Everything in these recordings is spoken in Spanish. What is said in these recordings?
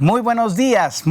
Muy buenos días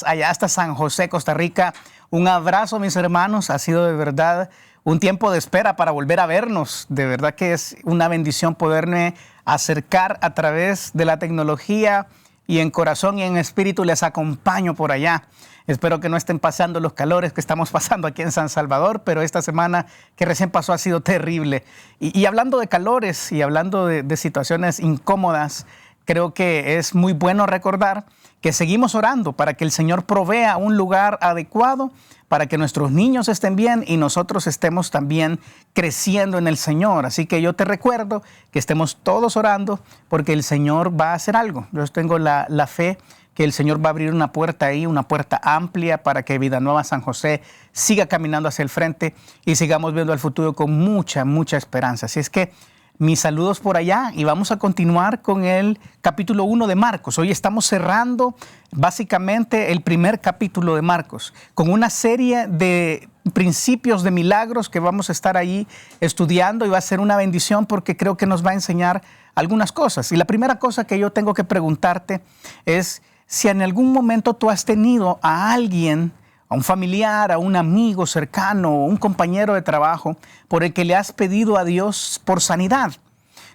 allá hasta San José, Costa Rica. Un abrazo, mis hermanos. Ha sido de verdad un tiempo de espera para volver a vernos. De verdad que es una bendición poderme acercar a través de la tecnología y en corazón y en espíritu les acompaño por allá. Espero que no estén pasando los calores que estamos pasando aquí en San Salvador, pero esta semana que recién pasó ha sido terrible. Y hablando de calores y hablando de situaciones incómodas, creo que es muy bueno recordar que seguimos orando para que el Señor provea un lugar adecuado para que nuestros niños estén bien y nosotros estemos también creciendo en el Señor. Así que yo te recuerdo que estemos todos orando porque el Señor va a hacer algo. Yo tengo la fe que el Señor va a abrir una puerta ahí, una puerta amplia para que Vida Nueva San José siga caminando hacia el frente y sigamos viendo el futuro con mucha esperanza. Así es que mis saludos por allá y vamos a continuar con el capítulo 1 de Marcos. Hoy estamos cerrando básicamente el primer capítulo de Marcos con una serie de principios de milagros que vamos a estar ahí estudiando y va a ser una bendición porque creo que nos va a enseñar algunas cosas. Y la primera cosa que yo tengo que preguntarte es si en algún momento tú has tenido a alguien, a un familiar, a un amigo cercano, un compañero de trabajo, por el que le has pedido a Dios por sanidad.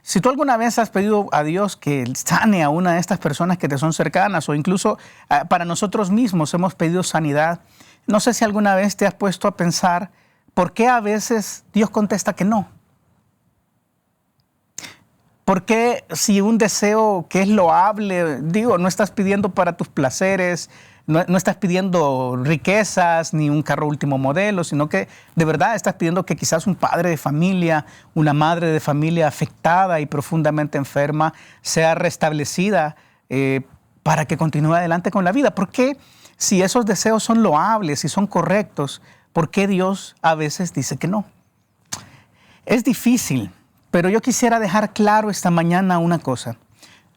Si tú alguna vez has pedido a Dios que sane a una de estas personas que te son cercanas o incluso para nosotros mismos hemos pedido sanidad, no sé si alguna vez te has puesto a pensar por qué a veces Dios contesta que no. ¿Por qué si un deseo que es loable, no estás pidiendo para tus placeres, no estás pidiendo riquezas ni un carro último modelo, sino que de verdad estás pidiendo que quizás un padre de familia, una madre de familia afectada y profundamente enferma sea restablecida para que continúe adelante con la vida? ¿Por qué si esos deseos son loables y son correctos, por qué Dios a veces dice que no? Es difícil, pero yo quisiera dejar claro esta mañana una cosa.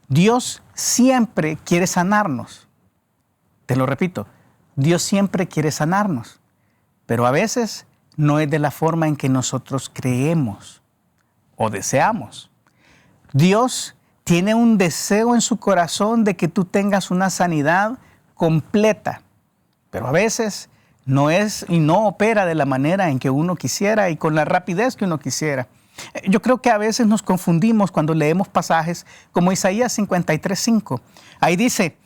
Dios siempre quiere sanarnos. Te lo repito, Dios siempre quiere sanarnos, pero a veces no es de la forma en que nosotros creemos o deseamos. Dios tiene un deseo en su corazón de que tú tengas una sanidad completa, pero a veces no es y no opera de la manera en que uno quisiera y con la rapidez que uno quisiera. Yo creo que a veces nos confundimos cuando leemos pasajes como Isaías 53:5. Ahí dice,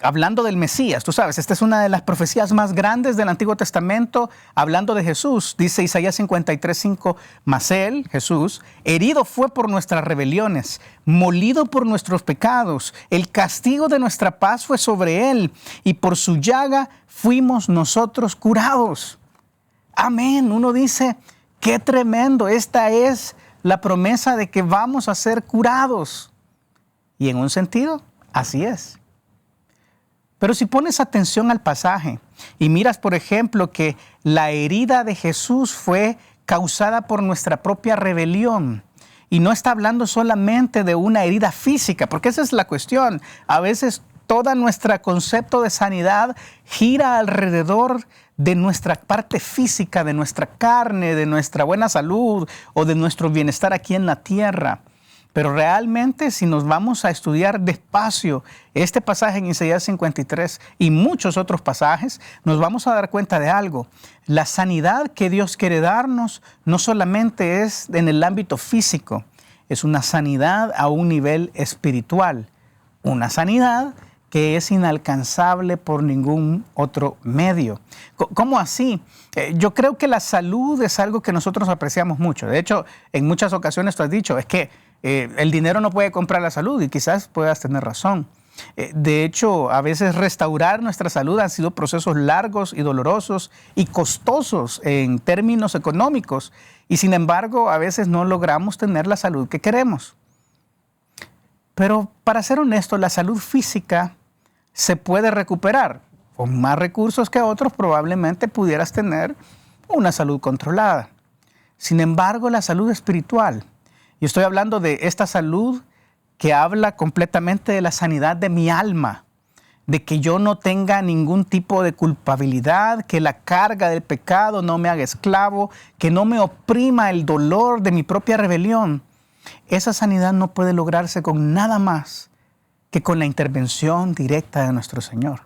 hablando del Mesías, tú sabes, esta es una de las profecías más grandes del Antiguo Testamento, hablando de Jesús. Dice Isaías 53:5, mas él, Jesús, herido fue por nuestras rebeliones, molido por nuestros pecados. El castigo de nuestra paz fue sobre él, y por su llaga fuimos nosotros curados. Amén. Uno dice, qué tremendo, esta es la promesa de que vamos a ser curados. Y en un sentido, así es. Pero si pones atención al pasaje y miras, por ejemplo, que la herida de Jesús fue causada por nuestra propia rebelión. Y no está hablando solamente de una herida física, porque esa es la cuestión. A veces todo nuestro concepto de sanidad gira alrededor de nuestra parte física, de nuestra carne, de nuestra buena salud o de nuestro bienestar aquí en la tierra. Pero realmente si nos vamos a estudiar despacio este pasaje en Isaías 53 y muchos otros pasajes, nos vamos a dar cuenta de algo. La sanidad que Dios quiere darnos no solamente es en el ámbito físico, es una sanidad a un nivel espiritual, una sanidad que es inalcanzable por ningún otro medio. ¿Cómo así? Yo creo que la salud es algo que nosotros apreciamos mucho. De hecho, en muchas ocasiones tú has dicho, es que el dinero no puede comprar la salud y quizás puedas tener razón. De hecho, a veces restaurar nuestra salud han sido procesos largos y dolorosos y costosos en términos económicos y sin embargo a veces no logramos tener la salud que queremos. Pero para ser honesto, la salud física se puede recuperar. Con más recursos que otros probablemente pudieras tener una salud controlada. Sin embargo, la salud espiritual, y estoy hablando de esta salud que habla completamente de la sanidad de mi alma, de que yo no tenga ningún tipo de culpabilidad, que la carga del pecado no me haga esclavo, que no me oprima el dolor de mi propia rebelión. Esa sanidad no puede lograrse con nada más que con la intervención directa de nuestro Señor.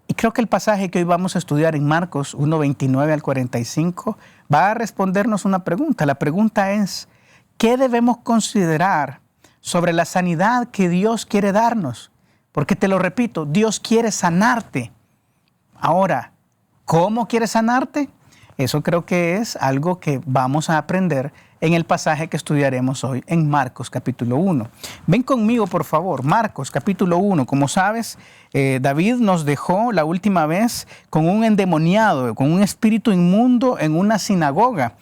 Y creo que el pasaje que hoy vamos a estudiar en Marcos 1:29 al 45 va a respondernos una pregunta. La pregunta es, ¿qué debemos considerar sobre la sanidad que Dios quiere darnos? Porque te lo repito, Dios quiere sanarte. Ahora, ¿cómo quiere sanarte? Eso creo que es algo que vamos a aprender en el pasaje que estudiaremos hoy en Marcos capítulo 1. Ven conmigo, por favor, Marcos capítulo 1. Como sabes, David nos dejó la última vez con un endemoniado, con un espíritu inmundo en una sinagoga.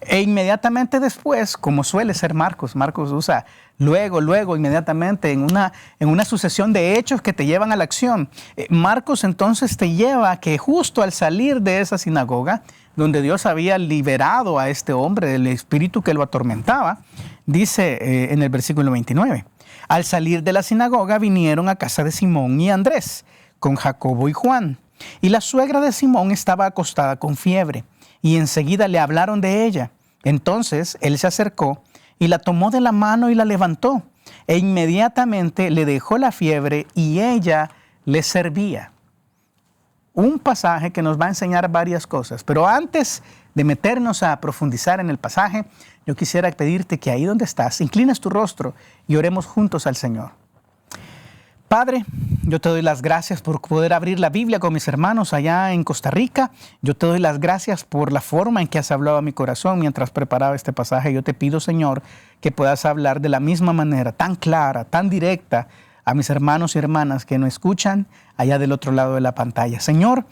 E inmediatamente después, como suele ser Marcos usa luego, inmediatamente, en una sucesión de hechos que te llevan a la acción. Marcos entonces te lleva a que justo al salir de esa sinagoga, donde Dios había liberado a este hombre del espíritu que lo atormentaba, dice en el versículo 29, al salir de la sinagoga vinieron a casa de Simón y Andrés, con Jacobo y Juan. Y la suegra de Simón estaba acostada con fiebre, y enseguida le hablaron de ella. Entonces él se acercó y la tomó de la mano y la levantó, e inmediatamente le dejó la fiebre y ella le servía. Un pasaje que nos va a enseñar varias cosas, pero antes de meternos a profundizar en el pasaje, yo quisiera pedirte que ahí donde estás, inclines tu rostro y oremos juntos al Señor. Padre, yo te doy las gracias por poder abrir la Biblia con mis hermanos allá en Costa Rica. Yo te doy las gracias por la forma en que has hablado a mi corazón mientras preparaba este pasaje. Yo te pido, Señor, que puedas hablar de la misma manera, tan clara, tan directa, a mis hermanos y hermanas que nos escuchan allá del otro lado de la pantalla. Señor,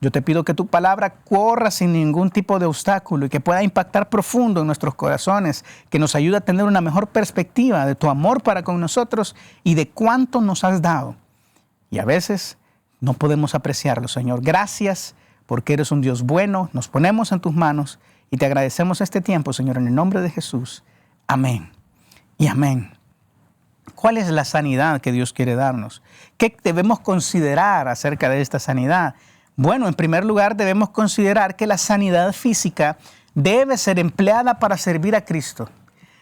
yo te pido que tu palabra corra sin ningún tipo de obstáculo y que pueda impactar profundo en nuestros corazones, que nos ayude a tener una mejor perspectiva de tu amor para con nosotros y de cuánto nos has dado. Y a veces no podemos apreciarlo, Señor. Gracias porque eres un Dios bueno. Nos ponemos en tus manos y te agradecemos este tiempo, Señor, en el nombre de Jesús. Amén y amén. ¿Cuál es la sanidad que Dios quiere darnos? ¿Qué debemos considerar acerca de esta sanidad? Bueno, en primer lugar debemos considerar que la sanidad física debe ser empleada para servir a Cristo.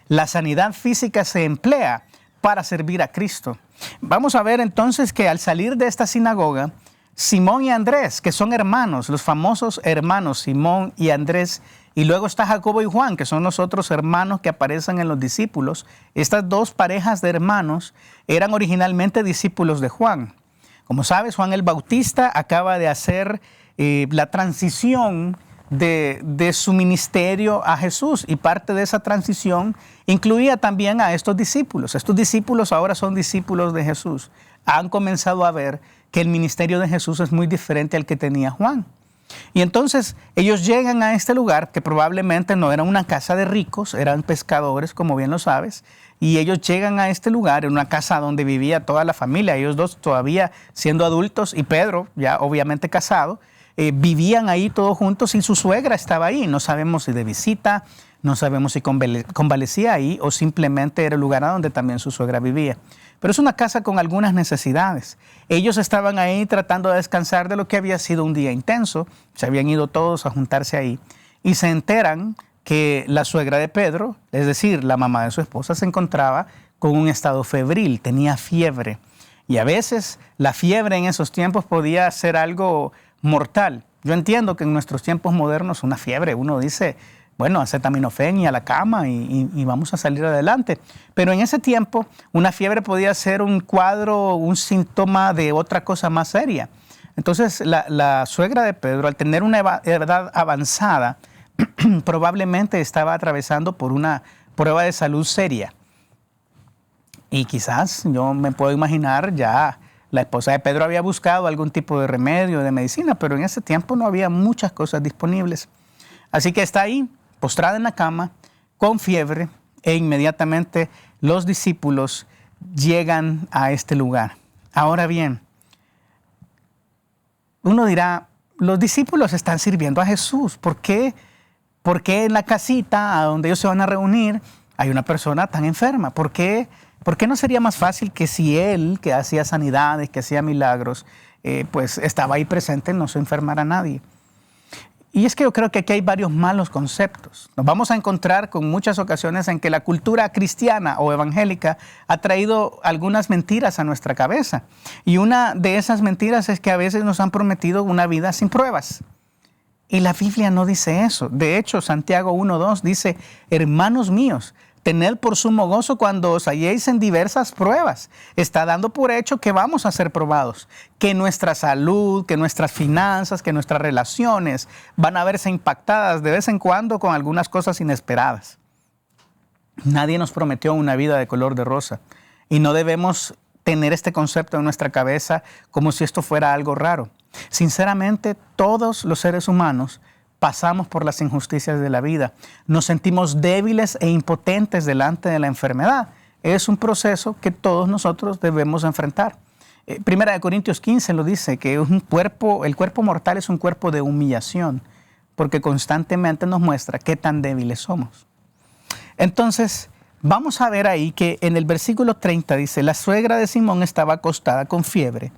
La sanidad física se emplea para servir a Cristo. Vamos a ver entonces que al salir de esta sinagoga, Simón y Andrés, que son hermanos, los famosos hermanos Simón y Andrés, y luego está Jacobo y Juan, que son los otros hermanos que aparecen en los discípulos. Estas dos parejas de hermanos eran originalmente discípulos de Juan. Como sabes, Juan el Bautista acaba de hacer la transición de su ministerio a Jesús, y parte de esa transición incluía también a estos discípulos. Estos discípulos ahora son discípulos de Jesús. Han comenzado a ver que el ministerio de Jesús es muy diferente al que tenía Juan. Y entonces ellos llegan a este lugar que probablemente no era una casa de ricos, eran pescadores, como bien lo sabes, y ellos llegan a este lugar, en una casa donde vivía toda la familia, ellos dos todavía siendo adultos y Pedro ya obviamente casado, vivían ahí todos juntos y su suegra estaba ahí. No sabemos si de visita, no sabemos si convalecía ahí o simplemente era el lugar a donde también su suegra vivía. Pero es una casa con algunas necesidades. Ellos estaban ahí tratando de descansar de lo que había sido un día intenso. Se habían ido todos a juntarse ahí y se enteran que la suegra de Pedro, es decir, la mamá de su esposa, se encontraba con un estado febril, tenía fiebre. Y a veces la fiebre en esos tiempos podía ser algo mortal. Yo entiendo que en nuestros tiempos modernos una fiebre, uno dice, bueno, acetaminofén y a la cama y vamos a salir adelante. Pero en ese tiempo una fiebre podía ser un cuadro, un síntoma de otra cosa más seria. Entonces la suegra de Pedro, al tener una edad avanzada, probablemente estaba atravesando por una prueba de salud seria. Y quizás yo me puedo imaginar ya la esposa de Pedro había buscado algún tipo de remedio, de medicina, pero en ese tiempo no había muchas cosas disponibles. Así que está ahí, postrada en la cama, con fiebre, e inmediatamente los discípulos llegan a este lugar. Ahora bien, uno dirá, los discípulos están sirviendo a Jesús. ¿Por qué en la casita a donde ellos se van a reunir hay una persona tan enferma? ¿Por qué no sería más fácil que si él, que hacía sanidades, que hacía milagros, pues estaba ahí presente, no se enfermara nadie? Y es que yo creo que aquí hay varios malos conceptos. Nos vamos a encontrar con muchas ocasiones en que la cultura cristiana o evangélica ha traído algunas mentiras a nuestra cabeza. Y una de esas mentiras es que a veces nos han prometido una vida sin pruebas. Y la Biblia no dice eso. De hecho, Santiago 1:2 dice, hermanos míos, tened por sumo gozo cuando os halléis en diversas pruebas. Está dando por hecho que vamos a ser probados, que nuestra salud, que nuestras finanzas, que nuestras relaciones van a verse impactadas de vez en cuando con algunas cosas inesperadas. Nadie nos prometió una vida de color de rosa y no debemos tener este concepto en nuestra cabeza como si esto fuera algo raro. Sinceramente, todos los seres humanos pasamos por las injusticias de la vida. Nos sentimos débiles e impotentes delante de la enfermedad. Es un proceso que todos nosotros debemos enfrentar. Primera de Corintios 15 lo dice, que el cuerpo mortal es un cuerpo de humillación, porque constantemente nos muestra qué tan débiles somos. Entonces, vamos a ver ahí que en el versículo 30 dice, la suegra de Simón estaba acostada con fiebre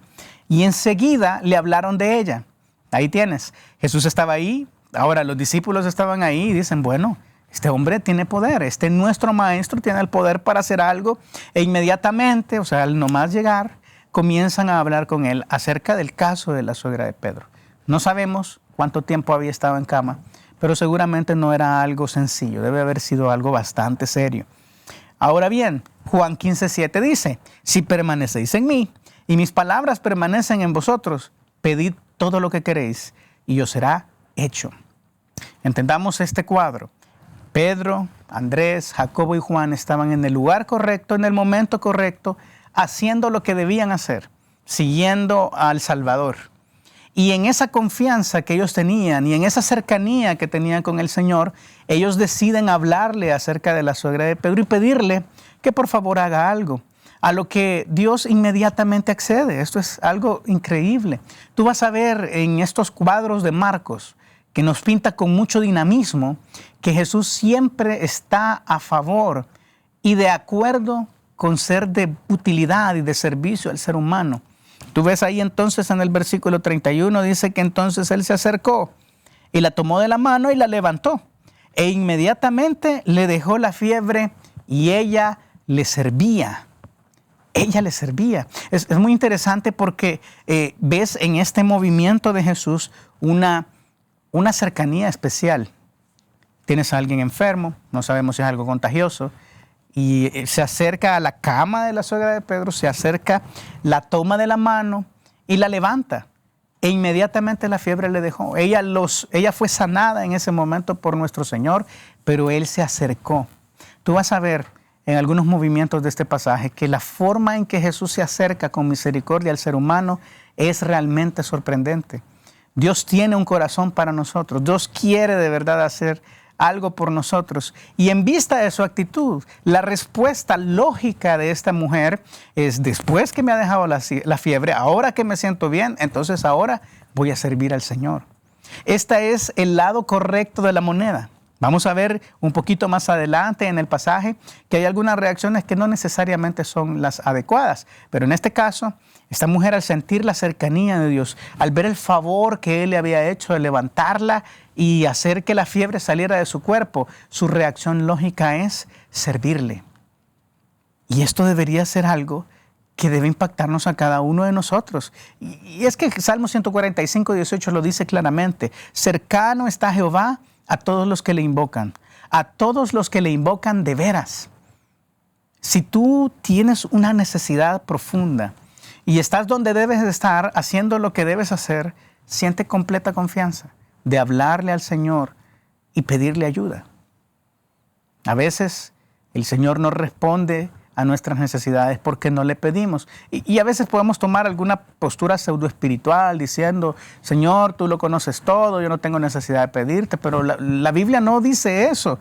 y enseguida le hablaron de ella. Ahí tienes, Jesús estaba ahí. Ahora, los discípulos estaban ahí y dicen, bueno, este hombre tiene poder, nuestro maestro tiene el poder para hacer algo. E inmediatamente, o sea, al nomás llegar, comienzan a hablar con él acerca del caso de la suegra de Pedro. No sabemos cuánto tiempo había estado en cama, pero seguramente no era algo sencillo, debe haber sido algo bastante serio. Ahora bien, Juan 15:7 dice, si permanecéis en mí y mis palabras permanecen en vosotros, pedid todo lo que queréis y os será hecho. Entendamos este cuadro. Pedro, Andrés, Jacobo y Juan estaban en el lugar correcto, en el momento correcto, haciendo lo que debían hacer, siguiendo al Salvador. Y en esa confianza que ellos tenían y en esa cercanía que tenían con el Señor, ellos deciden hablarle acerca de la suegra de Pedro y pedirle que por favor haga algo. A lo que Dios inmediatamente accede. Esto es algo increíble. Tú vas a ver en estos cuadros de Marcos, que nos pinta con mucho dinamismo, que Jesús siempre está a favor y de acuerdo con ser de utilidad y de servicio al ser humano. Tú ves ahí entonces en el versículo 31, dice que entonces Él se acercó y la tomó de la mano y la levantó. E inmediatamente le dejó la fiebre y ella le servía. Ella le servía. Es muy interesante porque ves en este movimiento de Jesús una cercanía especial. Tienes a alguien enfermo, no sabemos si es algo contagioso, y se acerca a la cama de la suegra de Pedro, se acerca, la toma de la mano y la levanta. E inmediatamente la fiebre le dejó. Ella fue sanada en ese momento por nuestro Señor, pero Él se acercó. Tú vas a ver en algunos movimientos de este pasaje que la forma en que Jesús se acerca con misericordia al ser humano es realmente sorprendente. Dios tiene un corazón para nosotros. Dios quiere de verdad hacer algo por nosotros. Y en vista de su actitud, la respuesta lógica de esta mujer es, después que me ha dejado la fiebre, ahora que me siento bien, entonces ahora voy a servir al Señor. Este es el lado correcto de la moneda. Vamos a ver un poquito más adelante en el pasaje que hay algunas reacciones que no necesariamente son las adecuadas. Pero en este caso, esta mujer al sentir la cercanía de Dios, al ver el favor que Él le había hecho de levantarla y hacer que la fiebre saliera de su cuerpo, su reacción lógica es servirle. Y esto debería ser algo que debe impactarnos a cada uno de nosotros. Y es que Salmo 145:18 lo dice claramente. Cercano está Jehová a todos los que le invocan, a todos los que le invocan de veras. Si tú tienes una necesidad profunda y estás donde debes de estar haciendo lo que debes hacer, siente completa confianza de hablarle al Señor y pedirle ayuda. A veces el Señor no responde a nuestras necesidades porque no le pedimos. Y a veces podemos tomar alguna postura pseudoespiritual diciendo, Señor, tú lo conoces todo, yo no tengo necesidad de pedirte, pero la Biblia no dice eso.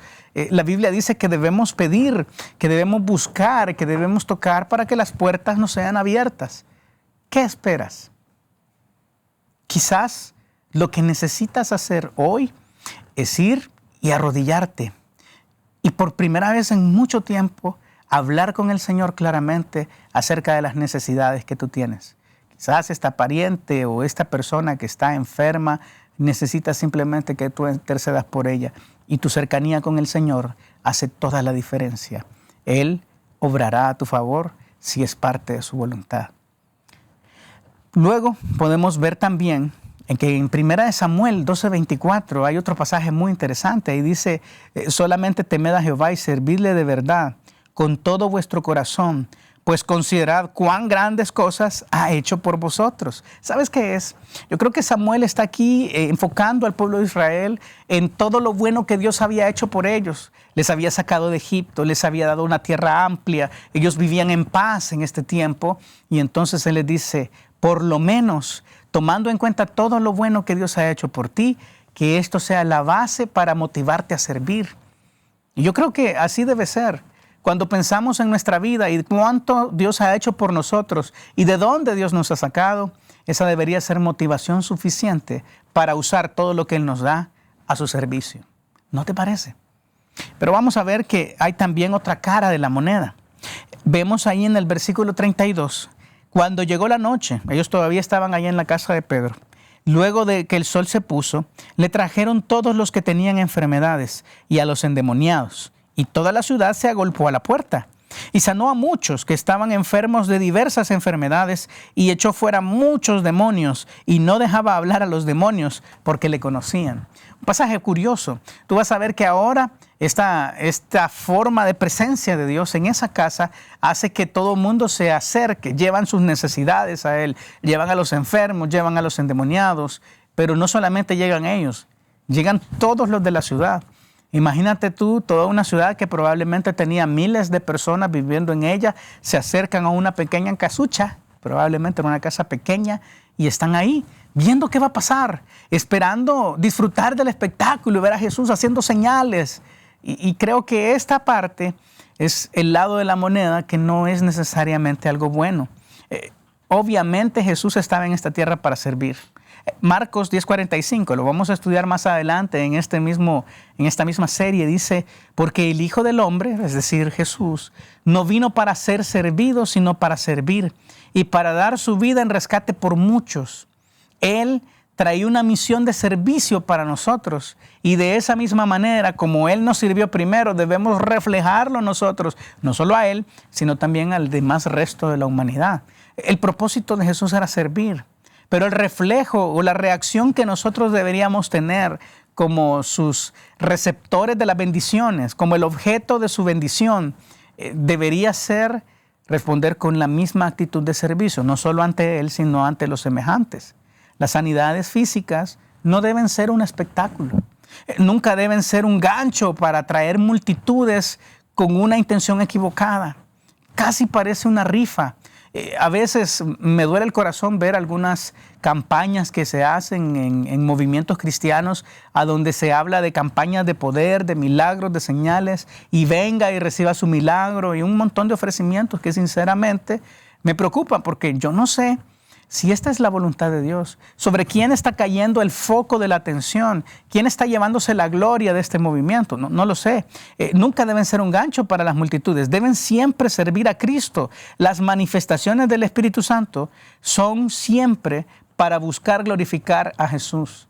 La Biblia dice que debemos pedir, que debemos buscar, que debemos tocar para que las puertas nos sean abiertas. ¿Qué esperas? Quizás lo que necesitas hacer hoy es ir y arrodillarte. Y por primera vez en mucho tiempo, hablar con el Señor claramente acerca de las necesidades que tú tienes. Quizás esta pariente o esta persona que está enferma necesita simplemente que tú intercedas por ella. Y tu cercanía con el Señor hace toda la diferencia. Él obrará a tu favor si es parte de su voluntad. Luego podemos ver también en que en 1 Samuel 12:24 hay otro pasaje muy interesante y dice, solamente temed a Jehová y servidle de verdad con todo vuestro corazón, pues considerad cuán grandes cosas ha hecho por vosotros. ¿Sabes qué es? Yo creo que Samuel está aquí enfocando al pueblo de Israel en todo lo bueno que Dios había hecho por ellos. Les había sacado de Egipto, les había dado una tierra amplia, ellos vivían en paz en este tiempo y entonces Él les dice, por lo menos, tomando en cuenta todo lo bueno que Dios ha hecho por ti, que esto sea la base para motivarte a servir. Y yo creo que así debe ser. Cuando pensamos en nuestra vida y cuánto Dios ha hecho por nosotros y de dónde Dios nos ha sacado, esa debería ser motivación suficiente para usar todo lo que Él nos da a su servicio. ¿No te parece? Pero vamos a ver que hay también otra cara de la moneda. Vemos ahí en el versículo 32, cuando llegó la noche, ellos todavía estaban allá en la casa de Pedro. Luego de que el sol se puso, le trajeron todos los que tenían enfermedades y a los endemoniados. Y toda la ciudad se agolpó a la puerta. Y sanó a muchos que estaban enfermos de diversas enfermedades y echó fuera muchos demonios y no dejaba hablar a los demonios porque le conocían. Un pasaje curioso. Tú vas a ver que ahora esta forma de presencia de Dios en esa casa hace que todo el mundo se acerque, llevan sus necesidades a Él, llevan a los enfermos, llevan a los endemoniados, pero no solamente llegan ellos, llegan todos los de la ciudad. Imagínate tú, toda una ciudad que probablemente tenía miles de personas viviendo en ella, se acercan a una pequeña casucha, probablemente en una casa pequeña, y están ahí viendo qué va a pasar, esperando disfrutar del espectáculo y ver a Jesús haciendo señales. Y creo que esta parte es el lado de la moneda que no es necesariamente algo bueno. Obviamente Jesús estaba en esta tierra para servir. Marcos 10:45, lo vamos a estudiar más adelante en esta misma serie, dice, porque el Hijo del Hombre, es decir, Jesús, no vino para ser servido, sino para servir y para dar su vida en rescate por muchos. Él traía una misión de servicio para nosotros y de esa misma manera, como Él nos sirvió primero, debemos reflejarlo nosotros, no solo a Él, sino también al demás resto de la humanidad. El propósito de Jesús era servir. Pero el reflejo o la reacción que nosotros deberíamos tener como sus receptores de las bendiciones, como el objeto de su bendición, debería ser responder con la misma actitud de servicio, no solo ante Él, sino ante los semejantes. Las sanidades físicas no deben ser un espectáculo, nunca deben ser un gancho para atraer multitudes con una intención equivocada. Casi parece una rifa. A veces me duele el corazón ver algunas campañas que se hacen en movimientos cristianos a donde se habla de campañas de poder, de milagros, de señales, y venga y reciba su milagro y un montón de ofrecimientos que sinceramente me preocupan porque yo no sé si esta es la voluntad de Dios, sobre quién está cayendo el foco de la atención, quién está llevándose la gloria de este movimiento, no lo sé. Nunca deben ser un gancho para las multitudes, deben siempre servir a Cristo. Las manifestaciones del Espíritu Santo son siempre para buscar glorificar a Jesús.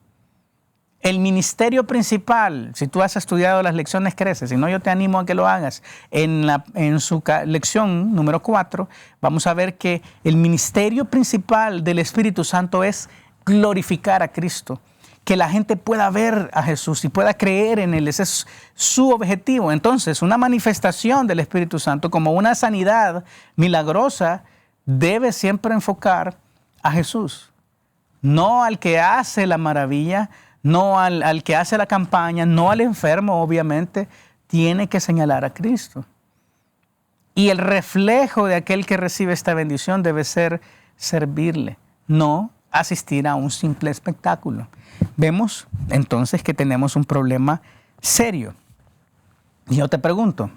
El ministerio principal, si tú has estudiado las lecciones Crece, si no yo te animo a que lo hagas, en su lección número 4, vamos a ver que el ministerio principal del Espíritu Santo es glorificar a Cristo, que la gente pueda ver a Jesús y pueda creer en Él, ese es su objetivo. Entonces, una manifestación del Espíritu Santo como una sanidad milagrosa debe siempre enfocar a Jesús, no al que hace la maravilla, no al que hace la campaña, no al enfermo, obviamente, tiene que señalar a Cristo. Y el reflejo de aquel que recibe esta bendición debe ser servirle, no asistir a un simple espectáculo. Vemos entonces que tenemos un problema serio. Y yo te pregunto,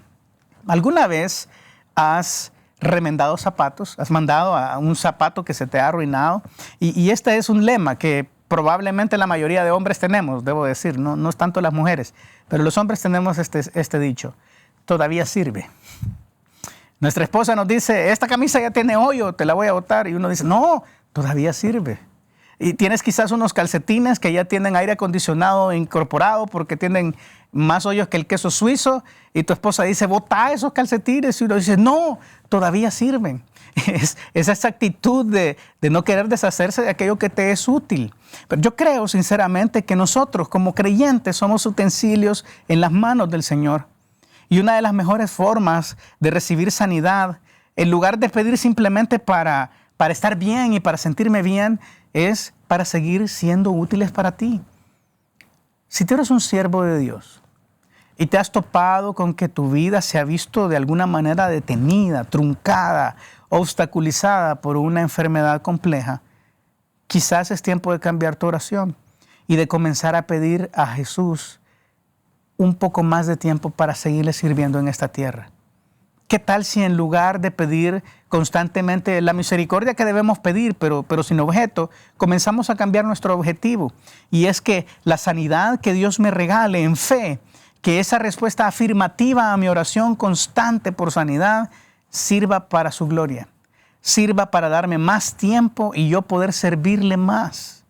¿alguna vez has remendado zapatos? ¿Has mandado a un zapato que se te ha arruinado? Y este es un lema que probablemente la mayoría de hombres tenemos, debo decir, no es tanto las mujeres, pero los hombres tenemos este dicho, todavía sirve. Nuestra esposa nos dice, esta camisa ya tiene hoyo, te la voy a botar, y uno dice, no, todavía sirve. Y tienes quizás unos calcetines que ya tienen aire acondicionado incorporado porque tienen más hoyos que el queso suizo, y tu esposa dice, bota esos calcetines, y uno dice, no, todavía sirven. Es esa actitud de no querer deshacerse de aquello que te es útil. Pero yo creo sinceramente que nosotros como creyentes somos utensilios en las manos del Señor. Y una de las mejores formas de recibir sanidad, en lugar de pedir simplemente para estar bien y para sentirme bien, es para seguir siendo útiles para ti. Si tú eres un siervo de Dios y te has topado con que tu vida se ha visto de alguna manera detenida, truncada, obstaculizada por una enfermedad compleja, quizás es tiempo de cambiar tu oración y de comenzar a pedir a Jesús un poco más de tiempo para seguirle sirviendo en esta tierra. ¿Qué tal si en lugar de pedir constantemente la misericordia que debemos pedir, pero sin objeto, comenzamos a cambiar nuestro objetivo? Y es que la sanidad que Dios me regale en fe, que esa respuesta afirmativa a mi oración constante por sanidad sirva para su gloria, sirva para darme más tiempo y yo poder servirle más.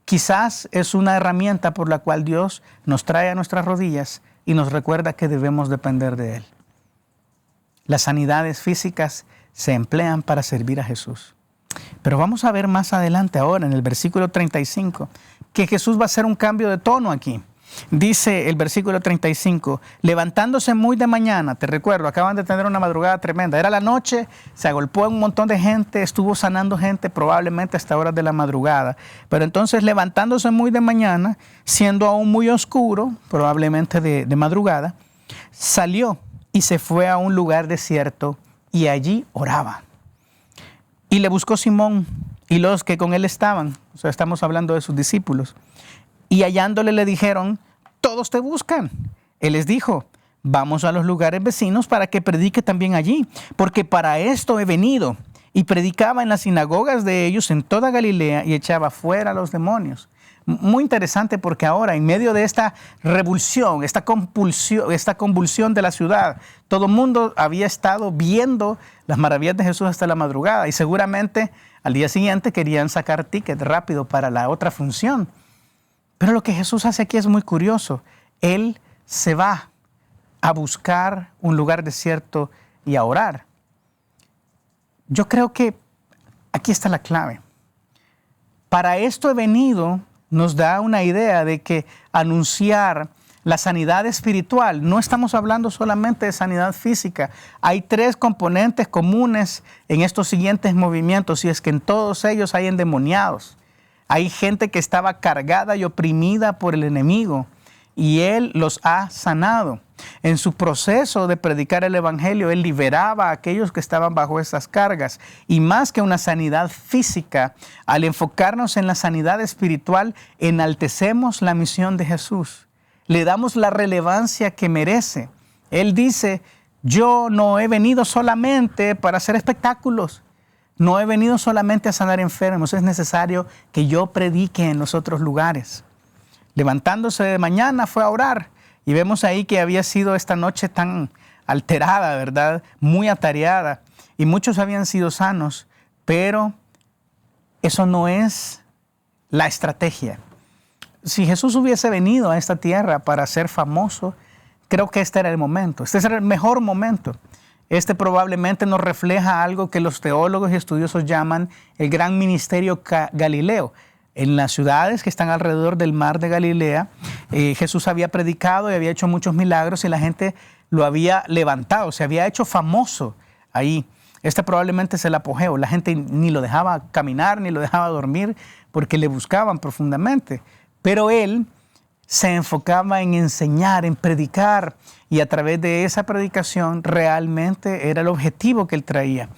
Quizás es una herramienta por la cual Dios nos trae a nuestras rodillas y nos recuerda que debemos depender de Él. Las sanidades físicas se emplean para servir a Jesús. Pero vamos a ver más adelante ahora en el versículo 35 que Jesús va a hacer un cambio de tono aquí. Dice el versículo 35, levantándose muy de mañana, te recuerdo, acaban de tener una madrugada tremenda, era la noche, se agolpó un montón de gente, estuvo sanando gente probablemente hasta horas de la madrugada, pero entonces levantándose muy de mañana, siendo aún muy oscuro, probablemente de madrugada, salió y se fue a un lugar desierto y allí oraba. Y le buscó Simón y los que con él estaban, o sea, estamos hablando de sus discípulos. Y hallándole le dijeron, todos te buscan. Él les dijo, vamos a los lugares vecinos para que predique también allí, porque para esto he venido. Y predicaba en las sinagogas de ellos en toda Galilea y echaba fuera a los demonios. Muy interesante porque ahora, en medio de esta revulsión, esta convulsión de la ciudad, todo el mundo había estado viendo las maravillas de Jesús hasta la madrugada y seguramente al día siguiente querían sacar ticket rápido para la otra función. Pero lo que Jesús hace aquí es muy curioso. Él se va a buscar un lugar desierto y a orar. Yo creo que aquí está la clave. Para esto he venido nos da una idea de que anunciar la sanidad espiritual, no estamos hablando solamente de sanidad física. Hay tres componentes comunes en estos siguientes movimientos y es que en todos ellos hay endemoniados. Hay gente que estaba cargada y oprimida por el enemigo y Él los ha sanado. En su proceso de predicar el Evangelio, Él liberaba a aquellos que estaban bajo esas cargas. Y más que una sanidad física, al enfocarnos en la sanidad espiritual, enaltecemos la misión de Jesús. Le damos la relevancia que merece. Él dice, yo no he venido solamente para hacer espectáculos. No he venido solamente a sanar enfermos, es necesario que yo predique en los otros lugares. Levantándose de mañana fue a orar y vemos ahí que había sido esta noche tan alterada, ¿verdad? Muy atareada y muchos habían sido sanos, pero eso no es la estrategia. Si Jesús hubiese venido a esta tierra para ser famoso, creo que este era el momento, este era el mejor momento. Este probablemente nos refleja algo que los teólogos y estudiosos llaman el gran ministerio galileo. En las ciudades que están alrededor del mar de Galilea, Jesús había predicado y había hecho muchos milagros y la gente lo había levantado, se había hecho famoso ahí. Este probablemente es el apogeo. La gente ni lo dejaba caminar, ni lo dejaba dormir, porque le buscaban profundamente. Pero él se enfocaba en enseñar, en predicar, y a través de esa predicación realmente era el objetivo que él traía.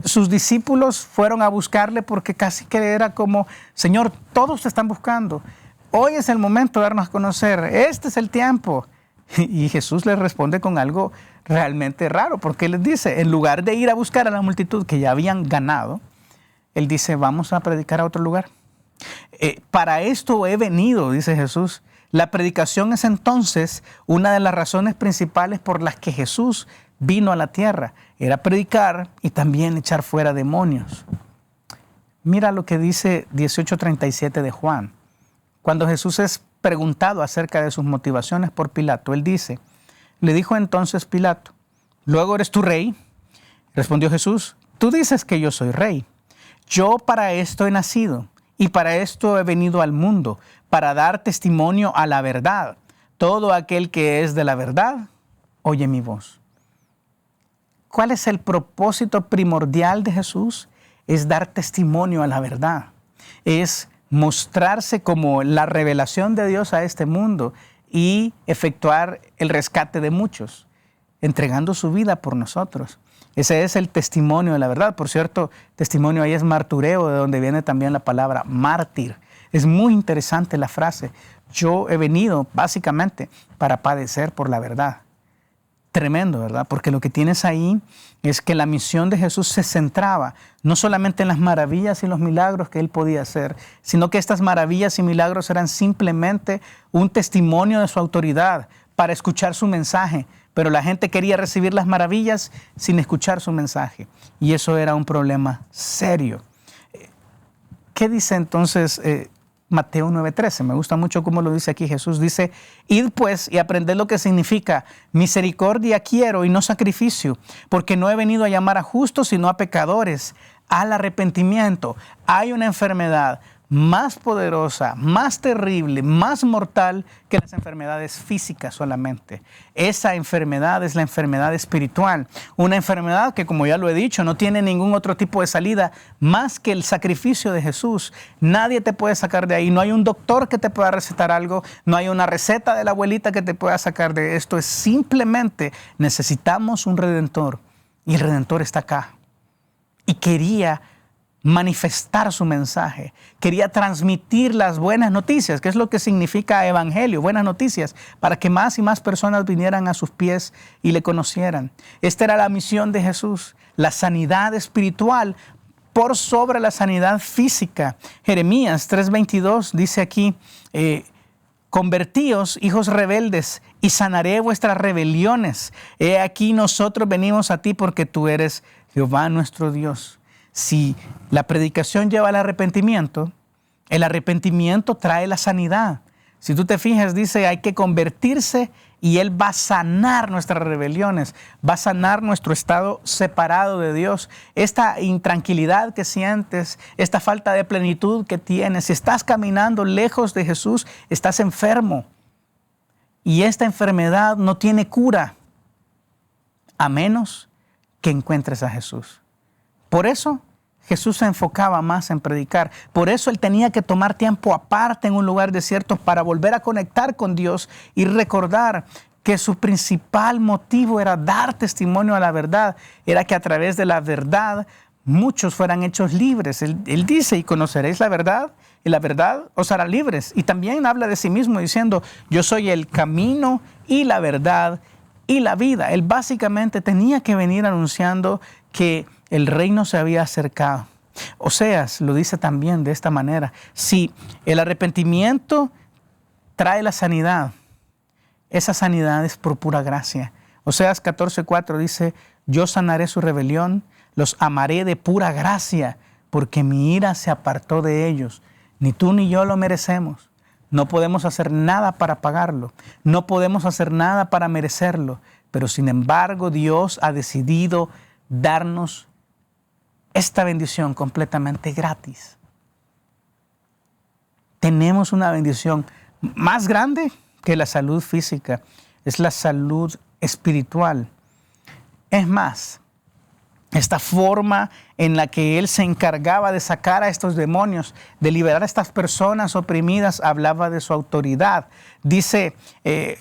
Sus discípulos fueron a buscarle porque casi que era como, Señor, todos te están buscando. Hoy es el momento de darnos a conocer. Este es el tiempo. Y Jesús les responde con algo realmente raro, porque él les dice, en lugar de ir a buscar a la multitud que ya habían ganado, él dice, vamos a predicar a otro lugar. Para esto he venido, dice Jesús. La predicación es entonces una de las razones principales por las que Jesús vino a la tierra. Era predicar y también echar fuera demonios. Mira lo que dice 18:37 de Juan. Cuando Jesús es preguntado acerca de sus motivaciones por Pilato, él dice, le dijo entonces Pilato, ¿luego eres tú rey? Respondió Jesús, tú dices que yo soy rey. Yo para esto he nacido y para esto he venido al mundo, para dar testimonio a la verdad. Todo aquel que es de la verdad, oye mi voz. ¿Cuál es el propósito primordial de Jesús? Es dar testimonio a la verdad. Es mostrarse como la revelación de Dios a este mundo y efectuar el rescate de muchos, entregando su vida por nosotros. Ese es el testimonio de la verdad. Por cierto, testimonio ahí es martureo, de donde viene también la palabra mártir. Es muy interesante la frase. Yo he venido básicamente para padecer por la verdad. Tremendo, ¿verdad? Porque lo que tienes ahí es que la misión de Jesús se centraba no solamente en las maravillas y los milagros que Él podía hacer, sino que estas maravillas y milagros eran simplemente un testimonio de su autoridad para escuchar su mensaje. Pero la gente quería recibir las maravillas sin escuchar su mensaje. Y eso era un problema serio. ¿Qué dice entonces Mateo 9:13? Me gusta mucho cómo lo dice aquí Jesús. Dice, id pues y aprended lo que significa misericordia quiero y no sacrificio, porque no he venido a llamar a justos sino a pecadores, al arrepentimiento. Hay una enfermedad más poderosa, más terrible, más mortal que las enfermedades físicas solamente. Esa enfermedad es la enfermedad espiritual. Una enfermedad que, como ya lo he dicho, no tiene ningún otro tipo de salida más que el sacrificio de Jesús. Nadie te puede sacar de ahí. No hay un doctor que te pueda recetar algo. No hay una receta de la abuelita que te pueda sacar de esto. Es simplemente necesitamos un Redentor. Y el Redentor está acá. Y quería manifestar su mensaje, quería transmitir las buenas noticias, que es lo que significa evangelio, buenas noticias, para que más y más personas vinieran a sus pies y le conocieran. Esta era la misión de Jesús, la sanidad espiritual por sobre la sanidad física. Jeremías 3:22 dice aquí, convertíos, hijos rebeldes, y sanaré vuestras rebeliones. He aquí nosotros venimos a ti porque tú eres Jehová nuestro Dios. Si la predicación lleva al arrepentimiento, el arrepentimiento trae la sanidad. Si tú te fijas, dice, hay que convertirse y Él va a sanar nuestras rebeliones, va a sanar nuestro estado separado de Dios. Esta intranquilidad que sientes, esta falta de plenitud que tienes, si estás caminando lejos de Jesús, estás enfermo. Y esta enfermedad no tiene cura, a menos que encuentres a Jesús. Por eso Jesús se enfocaba más en predicar. Por eso Él tenía que tomar tiempo aparte en un lugar desierto para volver a conectar con Dios y recordar que su principal motivo era dar testimonio a la verdad. Era que a través de la verdad muchos fueran hechos libres. Él dice, y conoceréis la verdad, y la verdad os hará libres. Y también habla de sí mismo diciendo, yo soy el camino y la verdad y la vida. Él básicamente tenía que venir anunciando que el reino se había acercado. Oseas lo dice también de esta manera. Si el arrepentimiento trae la sanidad, esa sanidad es por pura gracia. Oseas 14:4 dice, yo sanaré su rebelión, los amaré de pura gracia, porque mi ira se apartó de ellos. Ni tú ni yo lo merecemos. No podemos hacer nada para pagarlo. No podemos hacer nada para merecerlo. Pero sin embargo, Dios ha decidido darnos esta bendición completamente gratis. Tenemos una bendición más grande que la salud física. Es la salud espiritual. Es más, esta forma en la que Él se encargaba de sacar a estos demonios, de liberar a estas personas oprimidas, hablaba de su autoridad. Dice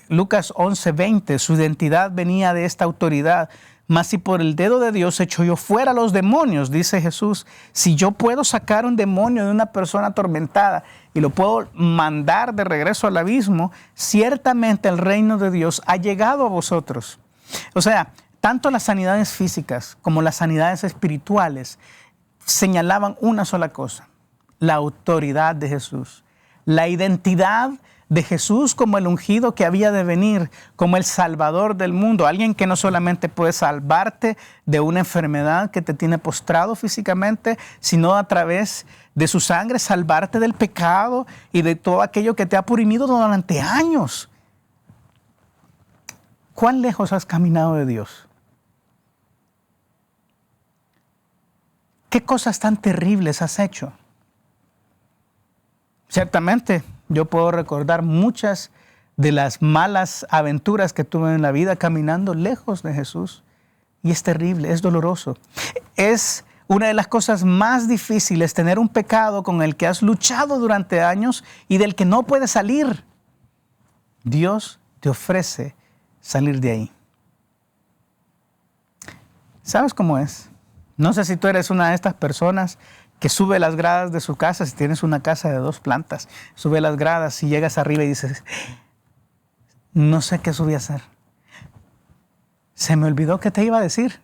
Lucas 11:20, su identidad venía de esta autoridad. Mas si por el dedo de Dios echo yo fuera los demonios, dice Jesús, si yo puedo sacar un demonio de una persona atormentada y lo puedo mandar de regreso al abismo, ciertamente el reino de Dios ha llegado a vosotros. O sea, tanto las sanidades físicas como las sanidades espirituales señalaban una sola cosa, la autoridad de Jesús, la identidad de Jesús como el ungido que había de venir, como el Salvador del mundo, alguien que no solamente puede salvarte de una enfermedad que te tiene postrado físicamente, sino a través de su sangre salvarte del pecado y de todo aquello que te ha oprimido durante años. ¿Cuán lejos has caminado de Dios? ¿Qué cosas tan terribles has hecho? Ciertamente, yo puedo recordar muchas de las malas aventuras que tuve en la vida caminando lejos de Jesús. Y es terrible, es doloroso. Es una de las cosas más difíciles tener un pecado con el que has luchado durante años y del que no puedes salir. Dios te ofrece salir de ahí. ¿Sabes cómo es? No sé si tú eres una de estas personas que sube las gradas de su casa, si tienes una casa de 2 plantas, sube las gradas y llegas arriba y dices, no sé qué subí a hacer. Se me olvidó qué te iba a decir.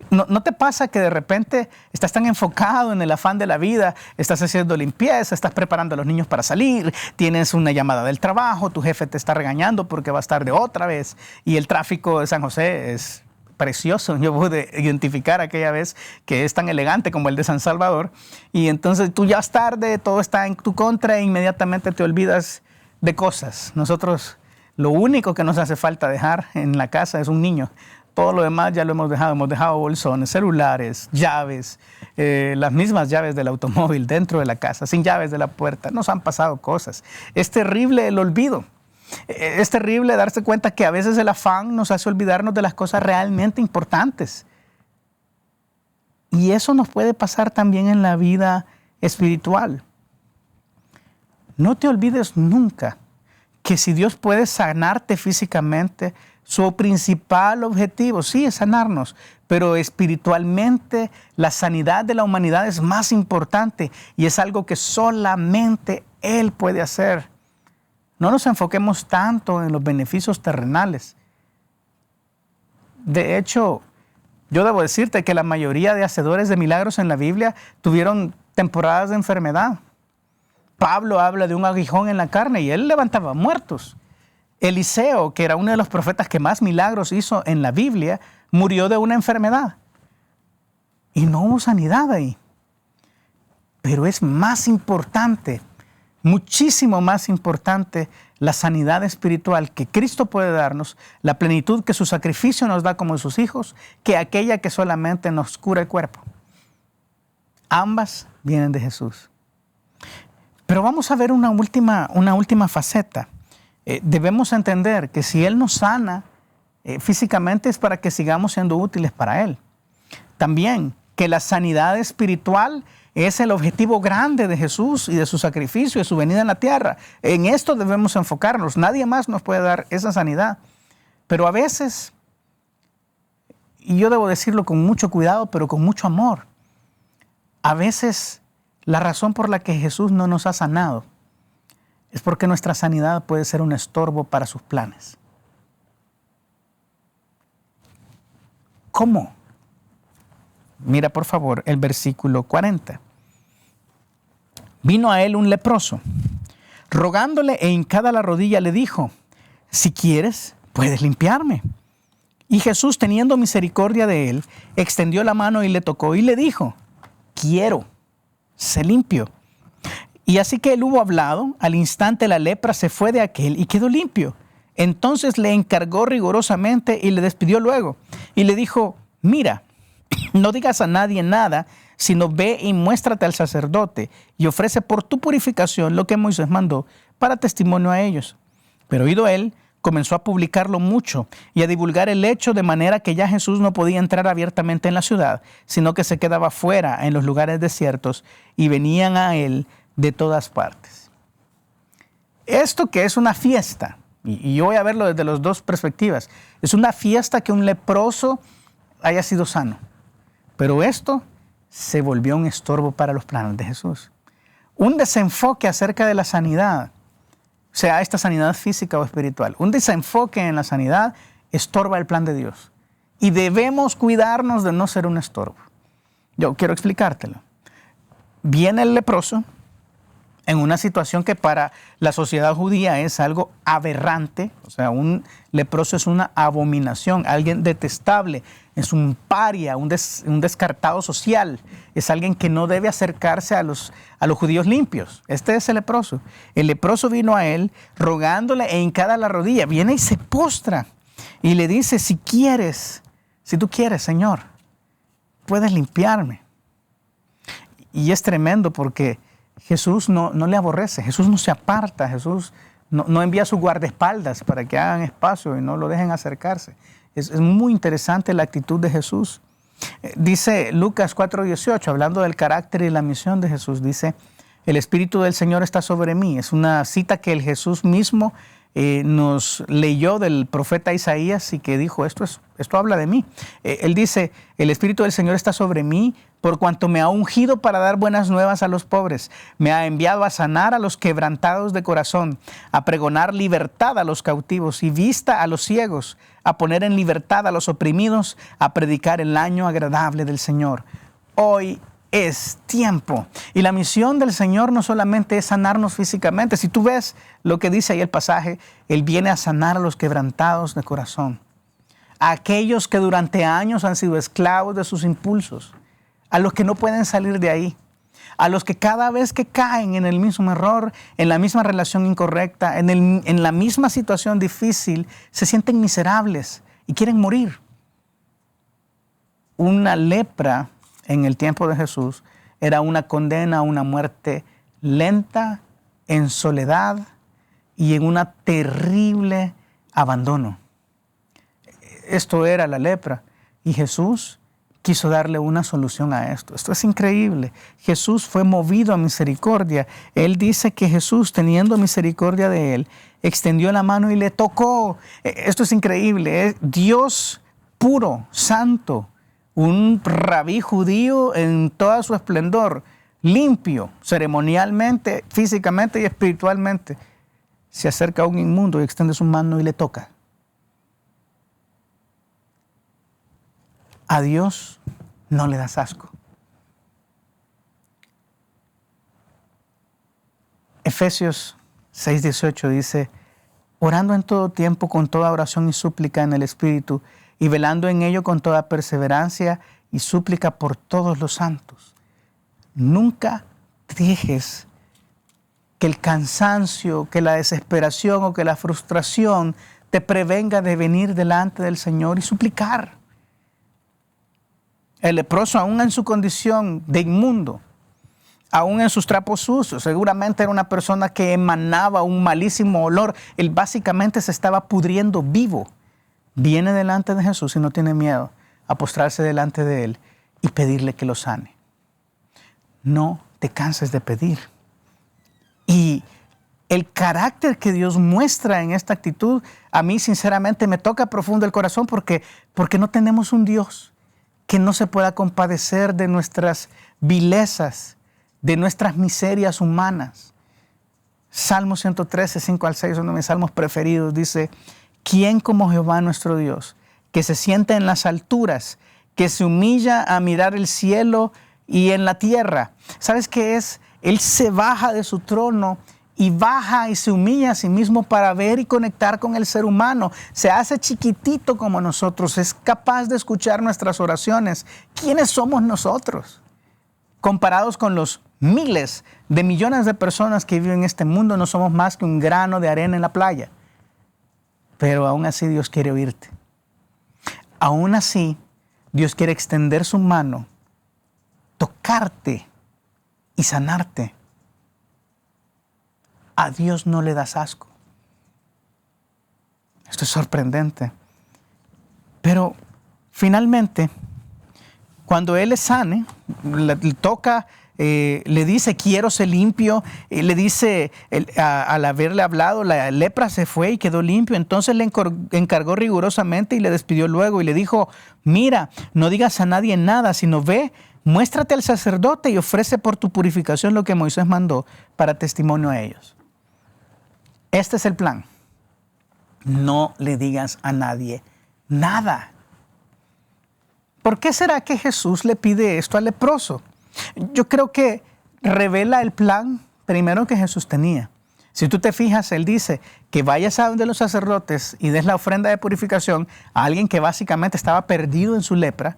¿No te pasa que de repente estás tan enfocado en el afán de la vida, estás haciendo limpieza, estás preparando a los niños para salir, tienes una llamada del trabajo, tu jefe te está regañando porque vas tarde otra vez y el tráfico de San José es precioso? Yo pude identificar aquella vez que es tan elegante como el de San Salvador y entonces tú ya vas tarde, todo está en tu contra e inmediatamente te olvidas de cosas. Nosotros lo único que nos hace falta dejar en la casa es un niño. Todo lo demás ya lo hemos dejado bolsones, celulares, llaves, las mismas llaves del automóvil dentro de la casa, sin llaves de la puerta. Nos han pasado cosas. Es terrible el olvido. Es terrible darse cuenta que a veces el afán nos hace olvidarnos de las cosas realmente importantes. Y eso nos puede pasar también en la vida espiritual. No te olvides nunca que si Dios puede sanarte físicamente, su principal objetivo, sí, es sanarnos, pero espiritualmente la sanidad de la humanidad es más importante y es algo que solamente Él puede hacer. No nos enfoquemos tanto en los beneficios terrenales. De hecho, yo debo decirte que la mayoría de hacedores de milagros en la Biblia tuvieron temporadas de enfermedad. Pablo habla de un aguijón en la carne y él levantaba muertos. Eliseo, que era uno de los profetas que más milagros hizo en la Biblia, murió de una enfermedad. Y no hubo sanidad ahí. Pero es más importante, muchísimo más importante, la sanidad espiritual que Cristo puede darnos, la plenitud que su sacrificio nos da como sus hijos, que aquella que solamente nos cura el cuerpo. Ambas vienen de Jesús. Pero vamos a ver una última faceta. Debemos entender que si Él nos sana físicamente es para que sigamos siendo útiles para Él. También que la sanidad espiritual es el objetivo grande de Jesús y de su sacrificio, de su venida en la tierra. En esto debemos enfocarnos. Nadie más nos puede dar esa sanidad. Pero a veces, y yo debo decirlo con mucho cuidado, pero con mucho amor, a veces la razón por la que Jesús no nos ha sanado es porque nuestra sanidad puede ser un estorbo para sus planes. ¿Cómo? Mira por favor el versículo 40. Vino a él un leproso, rogándole e hincada la rodilla le dijo, si quieres, puedes limpiarme. Y Jesús, teniendo misericordia de él, extendió la mano y le tocó y le dijo, quiero, sé limpio. Y así que él hubo hablado, al instante la lepra se fue de aquél y quedó limpio. Entonces le encargó rigurosamente y le despidió luego. Y le dijo, mira, no digas a nadie nada, sino ve y muéstrate al sacerdote y ofrece por tu purificación lo que Moisés mandó para testimonio a ellos. Pero oído él, comenzó a publicarlo mucho y a divulgar el hecho de manera que ya Jesús no podía entrar abiertamente en la ciudad, sino que se quedaba fuera en los lugares desiertos y venían a él de todas partes. Esto que es una fiesta, y yo voy a verlo desde las dos perspectivas, es una fiesta que un leproso haya sido sano, pero esto se volvió un estorbo para los planes de Jesús. Un desenfoque acerca de la sanidad, sea esta sanidad física o espiritual, un desenfoque en la sanidad estorba el plan de Dios. Y debemos cuidarnos de no ser un estorbo. Yo quiero explicártelo. Viene el leproso, en una situación que para la sociedad judía es algo aberrante. O sea, un leproso es una abominación, alguien detestable, es un paria, un descartado social, es alguien que no debe acercarse a los judíos limpios. Este es el leproso. El leproso vino a él rogándole e hincada la rodilla, viene y se postra y le dice, si tú quieres, Señor, puedes limpiarme. Y es tremendo porque Jesús no le aborrece, Jesús no se aparta, Jesús no envía a sus guardaespaldas para que hagan espacio y no lo dejen acercarse. Es muy interesante la actitud de Jesús. Dice Lucas 4:18, hablando del carácter y la misión de Jesús, dice, el Espíritu del Señor está sobre mí. Es una cita que el Jesús mismo nos leyó del profeta Isaías y que dijo, esto habla de mí. Él dice, el Espíritu del Señor está sobre mí por cuanto me ha ungido para dar buenas nuevas a los pobres. Me ha enviado a sanar a los quebrantados de corazón, a pregonar libertad a los cautivos y vista a los ciegos, a poner en libertad a los oprimidos, a predicar el año agradable del Señor. Hoy es tiempo. Y la misión del Señor no solamente es sanarnos físicamente. Si tú ves lo que dice ahí el pasaje, Él viene a sanar a los quebrantados de corazón, a aquellos que durante años han sido esclavos de sus impulsos, a los que no pueden salir de ahí, a los que cada vez que caen en el mismo error, en la misma relación incorrecta, en la misma situación difícil, se sienten miserables y quieren morir. Una lepra en el tiempo de Jesús era una condena a una muerte lenta, en soledad y en un terrible abandono. Esto era la lepra y Jesús quiso darle una solución a esto. Esto es increíble. Jesús fue movido a misericordia. Él dice que Jesús, teniendo misericordia de él, extendió la mano y le tocó. Esto es increíble. Es Dios puro, santo, un rabí judío en todo su esplendor, limpio, ceremonialmente, físicamente y espiritualmente. Se acerca a un inmundo y extiende su mano y le toca. A Dios no le das asco. Efesios 6:18 dice, orando en todo tiempo con toda oración y súplica en el Espíritu y velando en ello con toda perseverancia y súplica por todos los santos. Nunca dejes que el cansancio, que la desesperación o que la frustración te prevenga de venir delante del Señor y suplicar. El leproso, aún en su condición de inmundo, aún en sus trapos sucios, seguramente era una persona que emanaba un malísimo olor. Él básicamente se estaba pudriendo vivo. Viene delante de Jesús y no tiene miedo a postrarse delante de Él y pedirle que lo sane. No te canses de pedir. Y el carácter que Dios muestra en esta actitud, a mí sinceramente me toca profundo el corazón porque no tenemos un Dios que no se pueda compadecer de nuestras vilezas, de nuestras miserias humanas. Salmo 113, 5-6, uno de mis salmos preferidos, dice, ¿quién como Jehová nuestro Dios, que se sienta en las alturas, que se humilla a mirar el cielo y en la tierra? ¿Sabes qué es? Él se baja de su trono y baja y se humilla a sí mismo para ver y conectar con el ser humano. Se hace chiquitito como nosotros, es capaz de escuchar nuestras oraciones. ¿Quiénes somos nosotros? Comparados con los miles de millones de personas que viven en este mundo, no somos más que un grano de arena en la playa. Pero aún así Dios quiere oírte. Aún así Dios quiere extender su mano, tocarte y sanarte. A Dios no le das asco. Esto es sorprendente. Pero finalmente, cuando Él le sane, le toca, le dice, quiero ser limpio. Le dice, al haberle hablado, la lepra se fue y quedó limpio. Entonces le encargó rigurosamente y le despidió luego y le dijo, mira, no digas a nadie nada, sino ve, muéstrate al sacerdote y ofrece por tu purificación lo que Moisés mandó para testimonio a ellos. Este es el plan. No le digas a nadie nada. ¿Por qué será que Jesús le pide esto al leproso? Yo creo que revela el plan primero que Jesús tenía. Si tú te fijas, Él dice que vayas a donde los sacerdotes y des la ofrenda de purificación a alguien que básicamente estaba perdido en su lepra.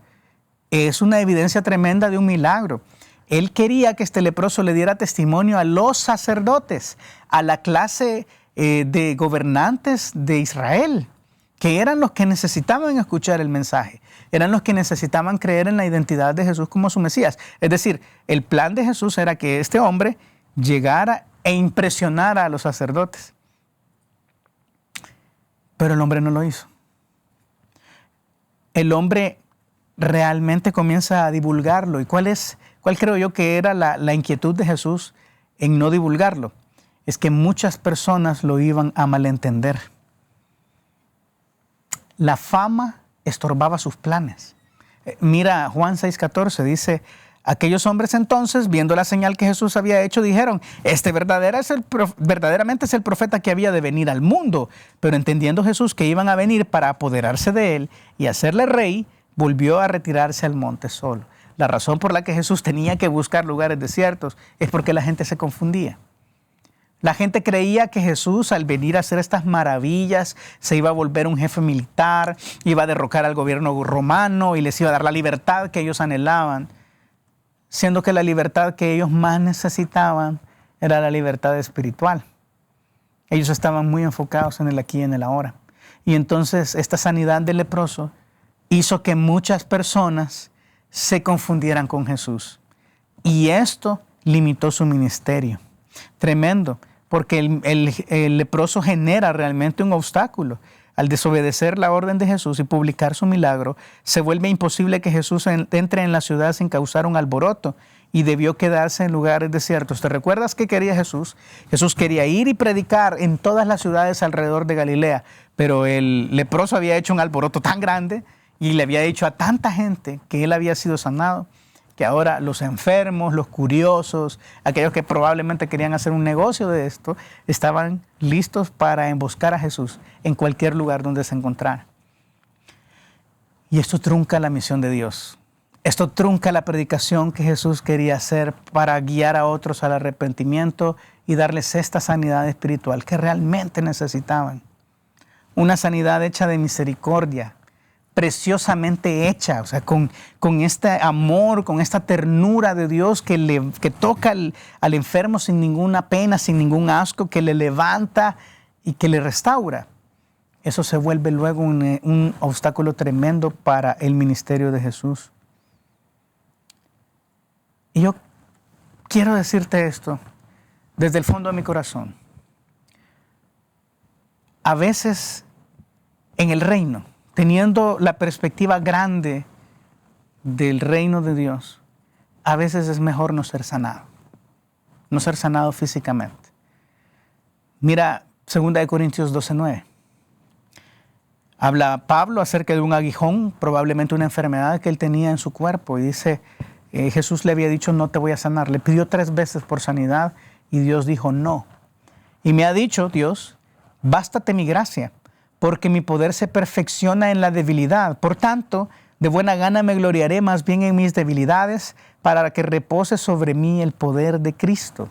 Es una evidencia tremenda de un milagro. Él quería que este leproso le diera testimonio a los sacerdotes, a la clase de gobernantes de Israel, que eran los que necesitaban escuchar el mensaje, eran los que necesitaban creer en la identidad de Jesús como su Mesías. Es decir, el plan de Jesús era que este hombre llegara e impresionara a los sacerdotes. Pero el hombre no lo hizo. El hombre realmente comienza a divulgarlo. ¿Y cuál creo yo que era la inquietud de Jesús en no divulgarlo? Es que muchas personas lo iban a malentender. La fama estorbaba sus planes. Mira, Juan 6:14 dice: aquellos hombres entonces, viendo la señal que Jesús había hecho, dijeron: este verdaderamente es el profeta que había de venir al mundo. Pero entendiendo Jesús que iban a venir para apoderarse de él y hacerle rey, volvió a retirarse al monte solo. La razón por la que Jesús tenía que buscar lugares desiertos es porque la gente se confundía. La gente creía que Jesús, al venir a hacer estas maravillas, se iba a volver un jefe militar, iba a derrocar al gobierno romano y les iba a dar la libertad que ellos anhelaban, siendo que la libertad que ellos más necesitaban era la libertad espiritual. Ellos estaban muy enfocados en el aquí y en el ahora. Y entonces esta sanidad del leproso hizo que muchas personas se confundieran con Jesús. Y esto limitó su ministerio. Tremendo, porque el leproso genera realmente un obstáculo. Al desobedecer la orden de Jesús y publicar su milagro, se vuelve imposible que Jesús entre en la ciudad sin causar un alboroto y debió quedarse en lugares desiertos. ¿Te recuerdas qué quería Jesús? Jesús quería ir y predicar en todas las ciudades alrededor de Galilea, pero el leproso había hecho un alboroto tan grande y le había dicho a tanta gente que él había sido sanado, que ahora los enfermos, los curiosos, aquellos que probablemente querían hacer un negocio de esto, estaban listos para emboscar a Jesús en cualquier lugar donde se encontrara. Y esto trunca la misión de Dios. Esto trunca la predicación que Jesús quería hacer para guiar a otros al arrepentimiento y darles esta sanidad espiritual que realmente necesitaban. Una sanidad hecha de misericordia, preciosamente hecha, o sea, con este amor, con esta ternura de Dios que toca al enfermo sin ninguna pena, sin ningún asco, que le levanta y que le restaura. Eso se vuelve luego un obstáculo tremendo para el ministerio de Jesús. Y yo quiero decirte esto desde el fondo de mi corazón. A veces en el reino, teniendo la perspectiva grande del reino de Dios, a veces es mejor no ser sanado físicamente. Mira 2 Corintios 12:9. Habla Pablo acerca de un aguijón, probablemente una enfermedad que él tenía en su cuerpo, y dice, Jesús le había dicho: no te voy a sanar. Le pidió 3 veces por sanidad y Dios dijo no. Y me ha dicho Dios: bástate mi gracia, porque mi poder se perfecciona en la debilidad. Por tanto, de buena gana me gloriaré más bien en mis debilidades, para que repose sobre mí el poder de Cristo.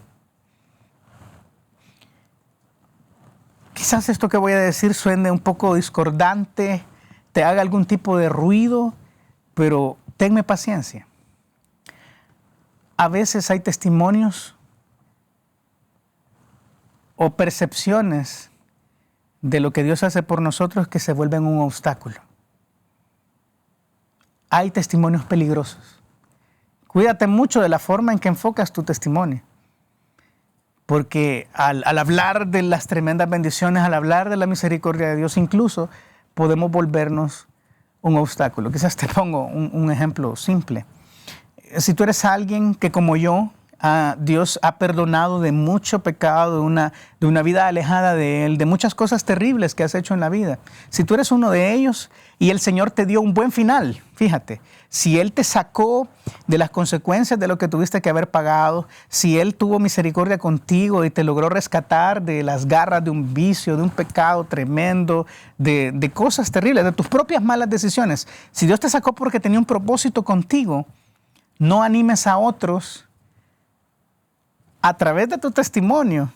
Quizás esto que voy a decir suene un poco discordante, te haga algún tipo de ruido, pero tenme paciencia. A veces hay testimonios o percepciones de lo que Dios hace por nosotros que se vuelven un obstáculo. Hay testimonios peligrosos. Cuídate mucho de la forma en que enfocas tu testimonio. Porque al hablar de las tremendas bendiciones, al hablar de la misericordia de Dios, incluso podemos volvernos un obstáculo. Quizás te pongo un ejemplo simple. Si tú eres alguien que, como yo, Dios ha perdonado de mucho pecado, de una vida alejada de Él, de muchas cosas terribles que has hecho en la vida. Si tú eres uno de ellos y el Señor te dio un buen final, fíjate, si Él te sacó de las consecuencias de lo que tuviste que haber pagado, si Él tuvo misericordia contigo y te logró rescatar de las garras de un vicio, de un pecado tremendo, de cosas terribles, de tus propias malas decisiones, si Dios te sacó porque tenía un propósito contigo, no animes a otros a través de tu testimonio,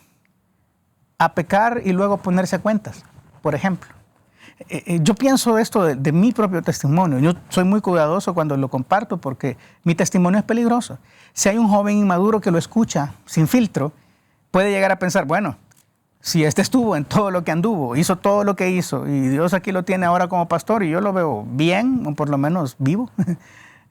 a pecar y luego ponerse a cuentas, por ejemplo. Yo pienso esto de mi propio testimonio. Yo soy muy cuidadoso cuando lo comparto porque mi testimonio es peligroso. Si hay un joven inmaduro que lo escucha sin filtro, puede llegar a pensar, bueno, si este estuvo en todo lo que anduvo, hizo todo lo que hizo y Dios aquí lo tiene ahora como pastor y yo lo veo bien, o por lo menos vivo,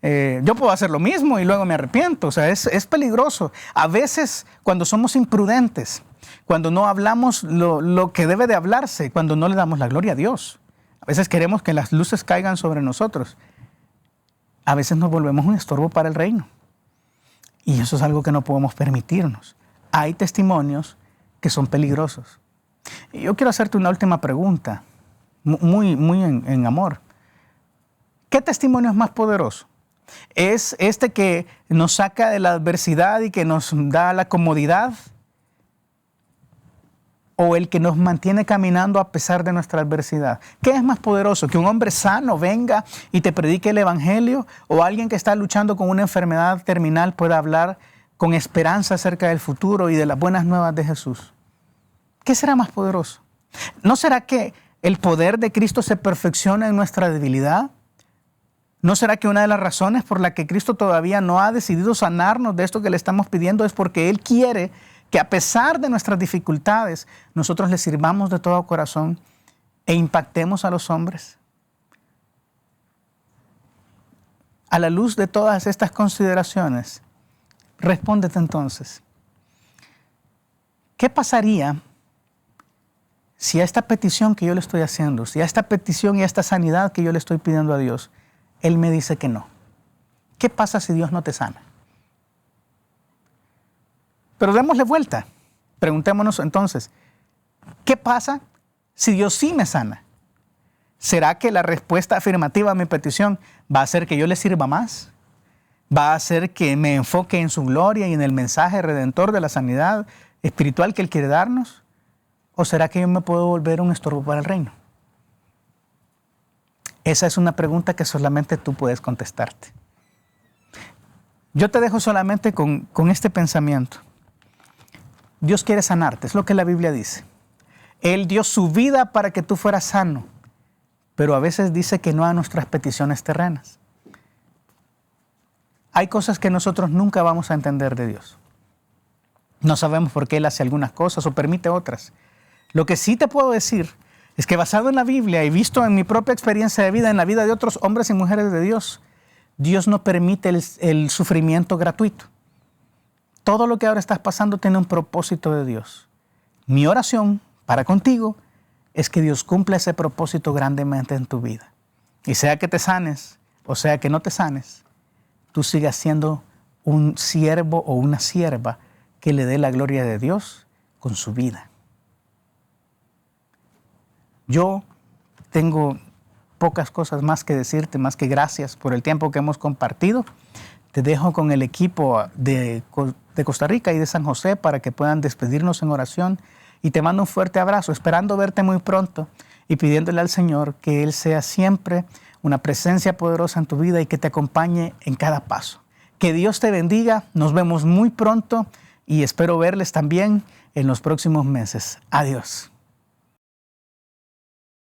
yo puedo hacer lo mismo y luego me arrepiento. O sea, es peligroso. A veces cuando somos imprudentes, cuando no hablamos lo que debe de hablarse, cuando no le damos la gloria a Dios. A veces queremos que las luces caigan sobre nosotros. A veces nos volvemos un estorbo para el reino. Y eso es algo que no podemos permitirnos. Hay testimonios que son peligrosos. Y yo quiero hacerte una última pregunta, muy en amor. ¿Qué testimonio es más poderoso? ¿Es este que nos saca de la adversidad y que nos da la comodidad? ¿O el que nos mantiene caminando a pesar de nuestra adversidad? ¿Qué es más poderoso? ¿Que un hombre sano venga y te predique el evangelio? ¿O alguien que está luchando con una enfermedad terminal pueda hablar con esperanza acerca del futuro y de las buenas nuevas de Jesús? ¿Qué será más poderoso? ¿No será que el poder de Cristo se perfecciona en nuestra debilidad? ¿No será que una de las razones por la que Cristo todavía no ha decidido sanarnos de esto que le estamos pidiendo es porque Él quiere que a pesar de nuestras dificultades, nosotros le sirvamos de todo corazón e impactemos a los hombres? A la luz de todas estas consideraciones, respóndete entonces, ¿qué pasaría si a esta petición que yo le estoy haciendo, si a esta petición y a esta sanidad que yo le estoy pidiendo a Dios, Él me dice que no? ¿Qué pasa si Dios no te sana? Pero démosle vuelta. Preguntémonos entonces, ¿qué pasa si Dios sí me sana? ¿Será que la respuesta afirmativa a mi petición va a hacer que yo le sirva más? ¿Va a hacer que me enfoque en su gloria y en el mensaje redentor de la sanidad espiritual que Él quiere darnos? ¿O será que yo me puedo volver un estorbo para el reino? Esa es una pregunta que solamente tú puedes contestarte. Yo te dejo solamente con este pensamiento. Dios quiere sanarte, es lo que la Biblia dice. Él dio su vida para que tú fueras sano, pero a veces dice que no a nuestras peticiones terrenas. Hay cosas que nosotros nunca vamos a entender de Dios. No sabemos por qué Él hace algunas cosas o permite otras. Lo que sí te puedo decir es que basado en la Biblia y visto en mi propia experiencia de vida, en la vida de otros hombres y mujeres de Dios, Dios no permite el sufrimiento gratuito. Todo lo que ahora estás pasando tiene un propósito de Dios. Mi oración para contigo es que Dios cumpla ese propósito grandemente en tu vida. Y sea que te sanes o sea que no te sanes, tú sigas siendo un siervo o una sierva que le dé la gloria de Dios con su vida. Yo tengo pocas cosas más que decirte, más que gracias por el tiempo que hemos compartido. Te dejo con el equipo de Costa Rica y de San José para que puedan despedirnos en oración. Y te mando un fuerte abrazo, esperando verte muy pronto y pidiéndole al Señor que Él sea siempre una presencia poderosa en tu vida y que te acompañe en cada paso. Que Dios te bendiga, nos vemos muy pronto y espero verles también en los próximos meses. Adiós.